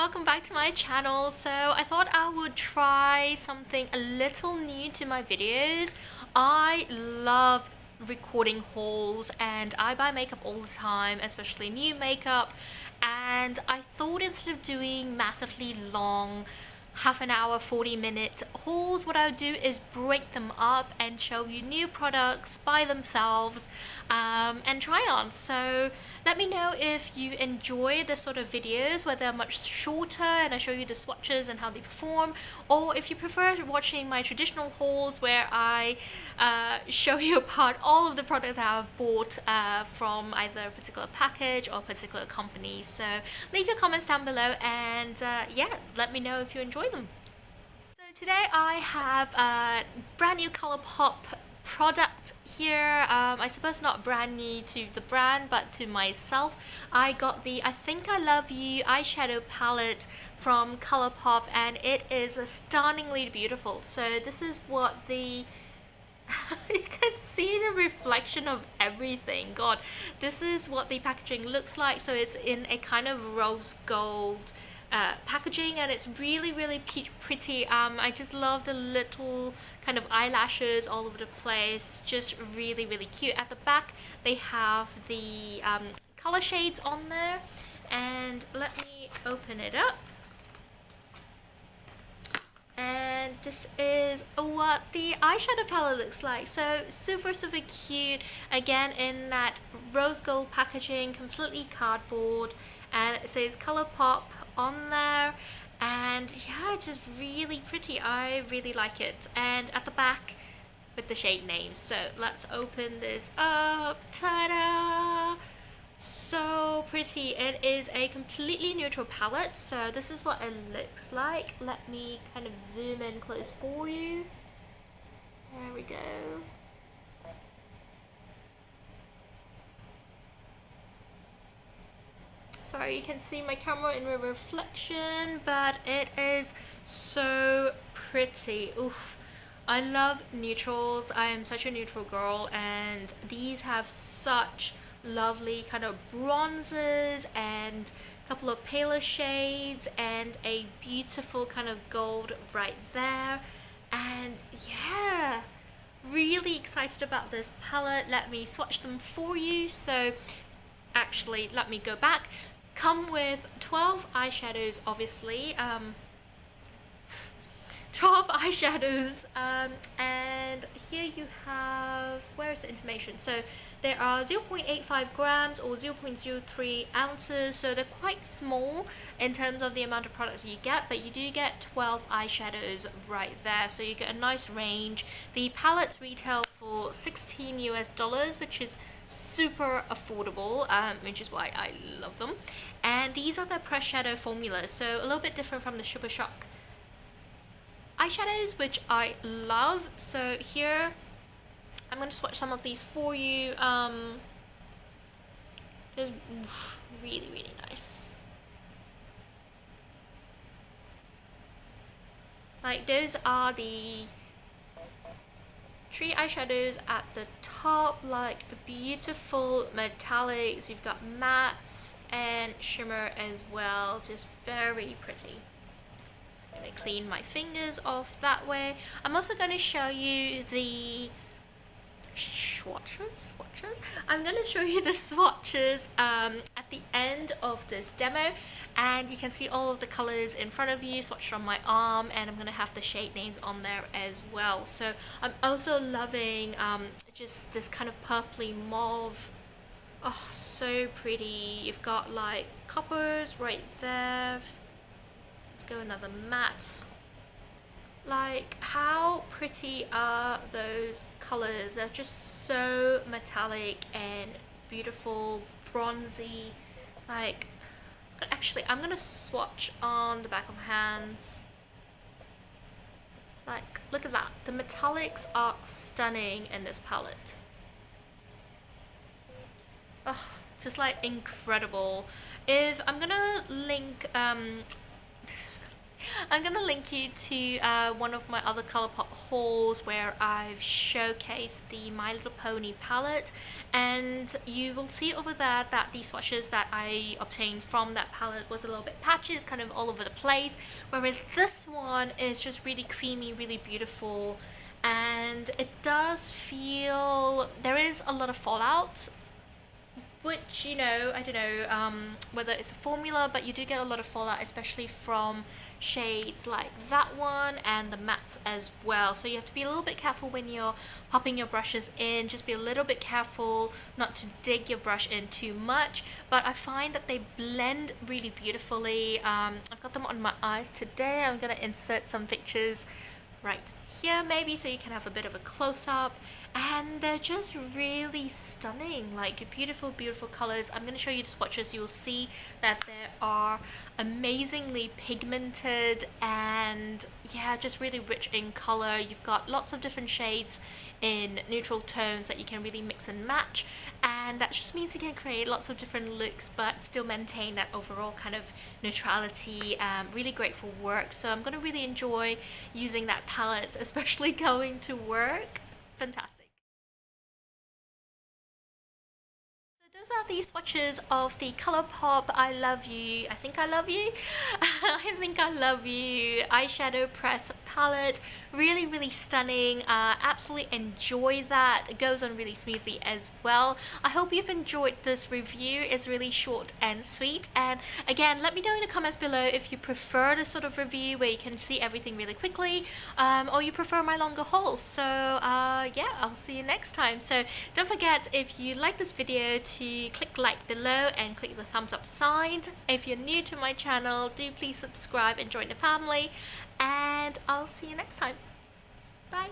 welcome back to my channel. So I thought I would try something a little new to my videos. I love recording hauls and I buy makeup all the time, especially new makeup, and I thought instead of doing massively long half an hour 40-minute hauls, what I would do is break them up and show you new products by themselves and try on. So let me know if you enjoy this sort of videos where they're much shorter and I show you the swatches and how they perform, or if you prefer watching my traditional hauls where I show you apart all of the products that I've bought from either a particular package or a particular company. So leave your comments down below and yeah, let me know if you enjoy them. So today I have a brand new Colourpop product here. I suppose not brand new to the brand but to myself. I got the I Think I Love You eyeshadow palette from Colourpop and it is stunningly beautiful. So this is what the you can see the reflection of everything. God, this is what the packaging looks like. So it's in a kind of rose gold packaging and it's really pretty. I just love the little kind of eyelashes all over the place, just really cute. At the back they have the color shades on there, and let me open it up. And this is what the eyeshadow palette looks like. So super cute, again in that rose gold packaging, completely cardboard, and it says Colourpop on there, and yeah, just really pretty. I really like it. And at the back with the shade names. So let's open this up. Ta-da! So pretty. It is a completely neutral palette, so this is what it looks like. Let me kind of zoom in close for you. There we go. Sorry, you can see my camera in reflection, but it is so pretty. Oof. I love neutrals. I am such a neutral girl, and these have such lovely kind of bronzes and a couple of paler shades and a beautiful kind of gold right there. And yeah, really excited about this palette. Let me swatch them for you. So actually, let me go back. Come with 12 eyeshadows, obviously. 12 eyeshadows, and here you have, where's the information? So there are 0.85 grams or 0.03 ounces, so they're quite small in terms of the amount of product you get, but you do get 12 eyeshadows right there, so you get a nice range. The palettes retail for $16 US, which is super affordable, which is why I love them. And these are the press shadow formulas, so a little bit different from the Super Shock eyeshadows, which I love. So here I'm going to swatch some of these for you. Just really nice. Like, those are the 3 eyeshadows at the top, like beautiful metallics. You've got mattes and shimmer as well, just very pretty. I'm going to clean my fingers off that way. I'm also going to show you the swatches. I'm going to show you the swatches at the end of this demo, and you can see all of the colors in front of you swatched on my arm, and I'm going to have the shade names on there as well. So I'm also loving just this kind of purpley mauve. Oh, so pretty. You've got like coppers right there. Let's go another matte. Like, how pretty are those colors? They're just so metallic and beautiful, bronzy. Like, actually, I'm gonna swatch on the back of my hands. Like, look at that. The metallics are stunning in this palette. Oh, just like incredible. If I'm gonna link I'm gonna link you to one of my other Colourpop hauls where I've showcased the My Little Pony palette, and you will see over there that the swatches that I obtained from that palette was a little bit patchy, kind of all over the place, whereas this one is just really creamy, really beautiful, and it does feel there is a lot of fallout, which, you know, I don't know whether it's a formula, but you do get a lot of fallout, especially from shades like that one and the mattes as well. So you have to be a little bit careful when you're popping your brushes in. Just be a little bit careful not to dig your brush in too much, but I find that they blend really beautifully. I've got them on my eyes today. I'm gonna insert some pictures right here maybe so you can have a bit of a close-up, and they're just really stunning, like beautiful colors. I'm going to show you the swatches. You'll see that they are amazingly pigmented and yeah, just really rich in color. You've got lots of different shades in neutral tones that you can really mix and match, and that just means you can create lots of different looks but still maintain that overall kind of neutrality. Really great for work, so I'm going to really enjoy using that palette, especially going to work. Fantastic. Those are the swatches of the Colourpop I Love You, I Think I Love You, I Think I Love You eyeshadow press palette. Really stunning. Absolutely enjoy that. It goes on really smoothly as well. I hope you've enjoyed this review. It's really short and sweet, and again, let me know in the comments below if you prefer this sort of review where you can see everything really quickly, or you prefer my longer hauls. So yeah, I'll see you next time. So don't forget, if you like this video, to click like below and click the thumbs up sign. If you're new to my channel, do please subscribe and join the family, and I'll see you next time. Bye.